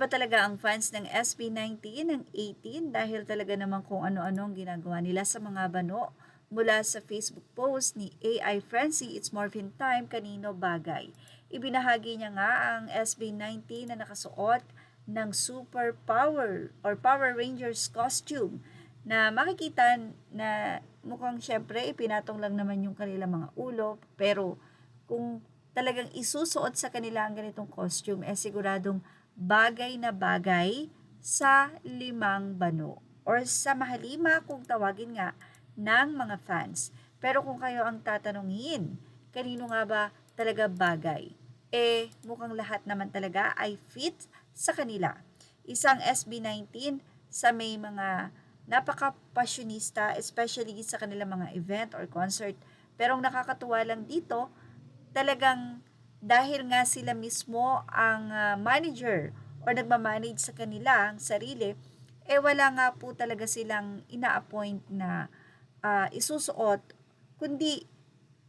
Iba talaga ang fans ng SB19 ng 18 dahil talaga naman kung ano-ano ang ginagawa nila sa mga bano. Mula sa Facebook post ni AI Frenzy, It's Morphin Time, kanino bagay. Ibinahagi niya nga ang SB19 na nakasuot ng Super Power or Power Rangers costume na makikita na mukhang syempre ipinatong lang naman yung kanilang mga ulo, pero kung talagang isusuot sa kanila ang ganitong costume, siguradong bagay na bagay sa limang bano or sa mahalima kung tawagin nga ng mga fans. Pero kung kayo ang tatanungin, kanino nga ba talaga bagay? Mukhang lahat naman talaga ay fit sa kanila. Isang SB19 sa may mga napaka-passionista, especially sa kanilang mga event or concert. Pero ang nakakatuwa lang dito, talagang dahil nga sila mismo ang manager or nagmamanage sa kanilang sarili, wala nga po talaga silang ina-appoint na isusuot, kundi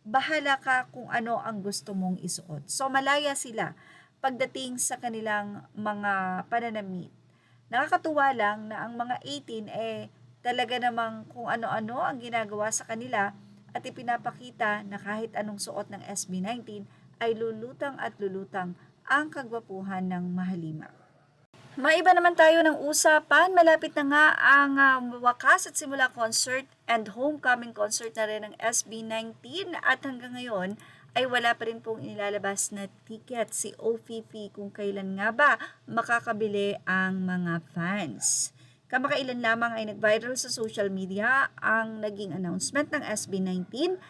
bahala ka kung ano ang gusto mong isuot. So malaya sila pagdating sa kanilang mga pananamit. Nakakatuwa lang na ang mga 18 talaga namang kung ano-ano ang ginagawa sa kanila at ipinapakita na kahit anong suot ng SB19 ay lulutang at lulutang ang kagwapuhan ng mahalima. Maiba naman tayo ng usapan. Malapit na nga ang wakas at simula concert and homecoming concert na rin ng SB19 at hanggang ngayon ay wala pa rin pong inilalabas na ticket si OFIFI kung kailan nga ba makakabili ang mga fans. Kamakailan lamang ay nag-viral sa social media ang naging announcement ng SB19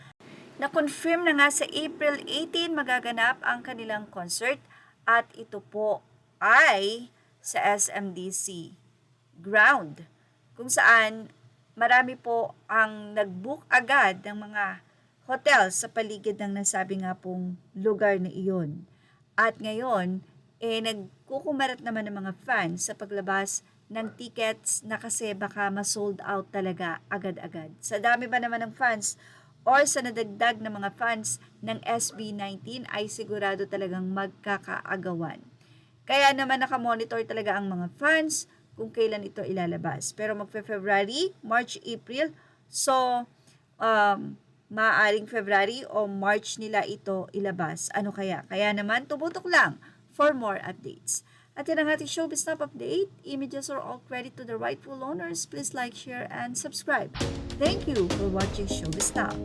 na confirm na nga sa April 18 magaganap ang kanilang concert at ito po ay sa SMDC ground kung saan marami po ang nag-book agad ng mga hotel sa paligid ng nasabi nga pong lugar na iyon. At ngayon, nagkukumarat naman ng mga fans sa paglabas ng tickets na kasi baka ma-sold out talaga agad-agad. Sa dami ba naman ng fans or sa nadagdag na mga fans ng SB19 ay sigurado talagang magkakaagawan. Kaya naman nakamonitor talaga ang mga fans kung kailan ito ilalabas. Pero magfe-February, March, April. So, maaaring February o March nila ito ilabas. Ano kaya? Kaya naman, tumutok lang for more updates. At yan ang ating Showbiz Top Update. Images are all credit to the rightful owners. Please like, share, and subscribe. Thank you for watching Showbiz Top.